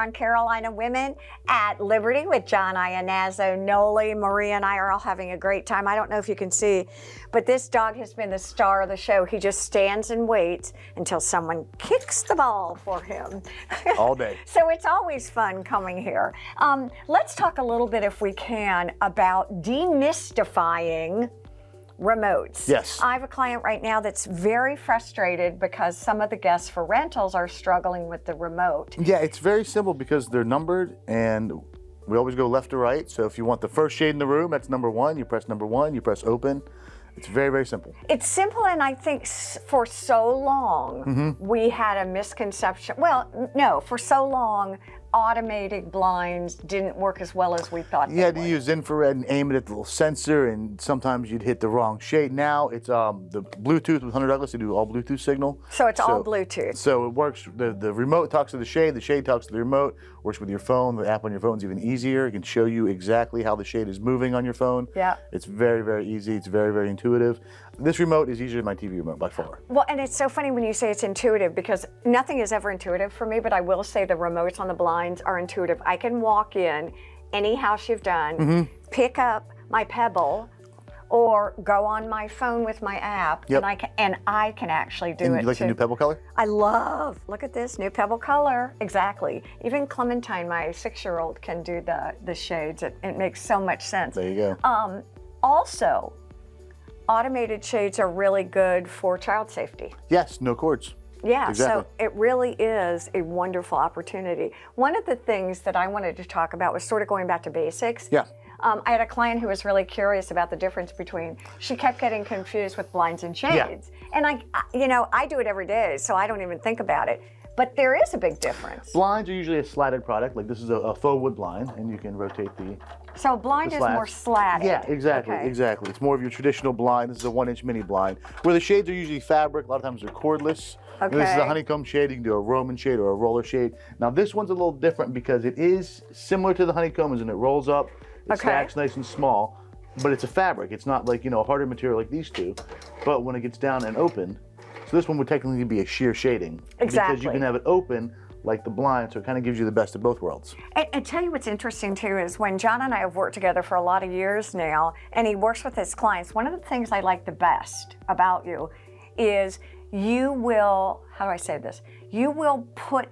on Carolina Women at Liberty with John, Iannazzo, Noli, Maria, and I are all having a great time. I don't know if you can see, but this dog has been the star of the show. He just stands and waits until someone kicks the ball for him. All day. So it's always fun coming here. Let's talk a little bit, if we can, about demystifying remotes. Yes. I have a client right now that's very frustrated because some of the guests for rentals are struggling with the remote. Yeah, it's very simple because they're numbered and we always go left to right. So if you want the first shade in the room, that's number 1. You press number 1, you press open. It's very, very simple. It's simple, and I think for so long we had a misconception. Well, no, for so long automated blinds didn't work as well as we thought they would. You had to use infrared and aim it at the little sensor, and sometimes you'd hit the wrong shade. Now it's the Bluetooth with Hunter Douglas. They do all Bluetooth signal. So it's all Bluetooth. So it works. The remote talks to the shade talks to the remote. Works with your phone. The app on your phone is even easier. It can show you exactly how the shade is moving on your phone. Yeah. It's very, very easy. It's very, very intuitive. This remote is easier than my TV remote by far. Well, and it's so funny when you say it's intuitive, because nothing is ever intuitive for me, but I will say the remotes on the blinds are intuitive. I can walk in any house you've done, pick up my Pebble, or go on my phone with my app, and I can actually do it. You like too. the new Pebble color? I love, look at this, new Pebble color. Exactly. Even Clementine, my 6-year-old, can do the shades. It makes so much sense. There you go. Also, automated shades are really good for child safety. Yes, no cords. Yeah, exactly. So it really is a wonderful opportunity. One of the things that I wanted to talk about was sort of going back to basics. Yeah. I had a client who was really curious about the difference between, she kept getting confused with blinds and shades. Yeah. And I do it every day, so I don't even think about it. But there is a big difference. Blinds are usually a slatted product. Like this is a faux wood blind, and you can rotate the So a blind is more slatted. Yeah, exactly, Okay. exactly. It's more of your traditional blind. This is a 1-inch mini blind, where the shades are usually fabric. A lot of times they're cordless. Okay. This is a honeycomb shade. You can do a Roman shade or a roller shade. Now this one's a little different because it is similar to the honeycomb, as in it rolls up, it stacks nice and small, but it's a fabric. It's not like, a harder material like these two. But when it gets down and open, so this one would technically be a sheer shading. Exactly. Because you can have it open like the blind, so it kind of gives you the best of both worlds. And tell you what's interesting too is when John and I have worked together for a lot of years now, and he works with his clients, one of the things I like the best about you is you will, how do I say this? You will put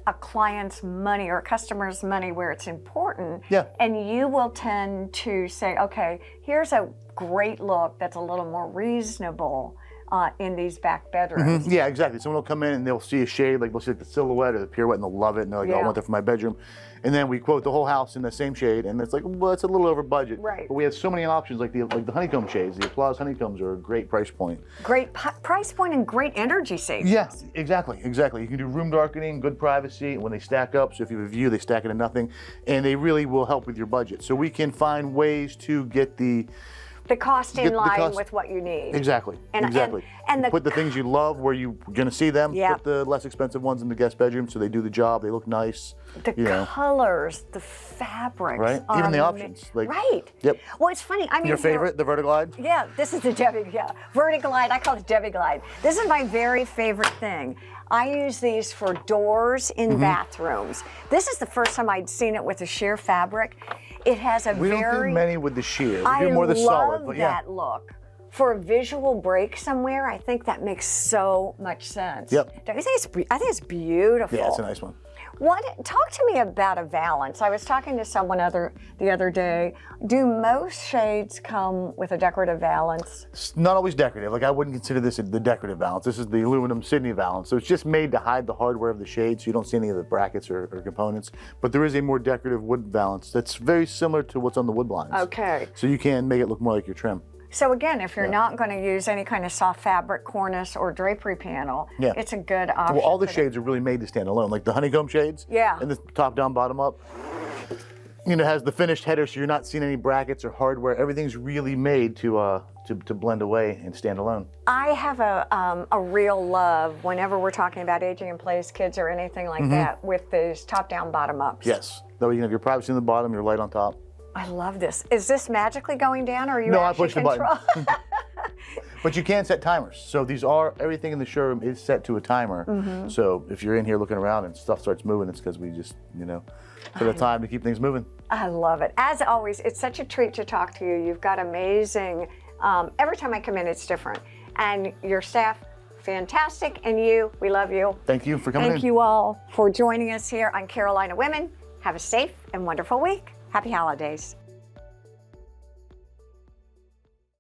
a client's money or a customer's money where it's important, and you will tend to say, okay, here's a great look that's a little more reasonable in these back bedrooms. Yeah, exactly. Someone will come in and they'll see a shade, like they'll see like the silhouette or the pirouette, and they'll love it, and they're like, oh, I want that for my bedroom. And then we quote the whole house in the same shade, and it's like, well, it's a little over budget. Right. But we have so many options, like the honeycomb shades. The Applause honeycombs are a great price point. Great price point and great energy savings. Yes, exactly, exactly. You can do room darkening, good privacy, and when they stack up, so if you have a view, they stack into nothing, and they really will help with your budget. So we can find ways to get the cost in line with what you need. Exactly, exactly. And put the things you love where you're going to see them. Put the less expensive ones in the guest bedroom so they do the job. They look nice. The colors, the fabrics. Right, even the options. Like, Yep. Well, it's funny. I mean, your favorite, the Vertiglide? Yeah, this is the Debi, Vertiglide. I call it Debi Glide. This is my very favorite thing. I use these for doors in bathrooms. This is the first time I'd seen it with a sheer fabric. It has a We don't do many with the sheer. We do more the solid. But I love that look. For a visual break somewhere, I think that makes so much sense. Yep. Don't you think I think it's beautiful. Yeah, it's a nice one. Talk to me about a valance. I was talking to someone the other day. Do most shades come with a decorative valance? It's not always decorative. Like, I wouldn't consider this the decorative valance. This is the aluminum Sydney valance. So it's just made to hide the hardware of the shade, so you don't see any of the brackets or components. But there is a more decorative wood valance that's very similar to what's on the wood blinds. Okay. So you can make it look more like your trim. So again, if you're not going to use any kind of soft fabric cornice or drapery panel, it's a good option. Well, all the shades are really made to stand alone, like the honeycomb shades. Yeah. And the top down, bottom up. Has the finished header, so you're not seeing any brackets or hardware. Everything's really made to blend away and stand alone. I have a real love whenever we're talking about aging in place, kids or anything like that, with these top down, bottom ups. Yes. That way you can have your privacy in the bottom, your light on top. I love this. Is this magically going down, or are you No, actually I pushed the button. But you can set timers. So everything in the showroom is set to a timer. So if you're in here looking around and stuff starts moving, it's because we just, put a time to keep things moving. I love it. As always, it's such a treat to talk to you. You've got amazing, every time I come in, it's different. And your staff, fantastic. And we love you. Thank you for coming in. Thank you all for joining us here on Carolina Women. Have a safe and wonderful week. Happy holidays.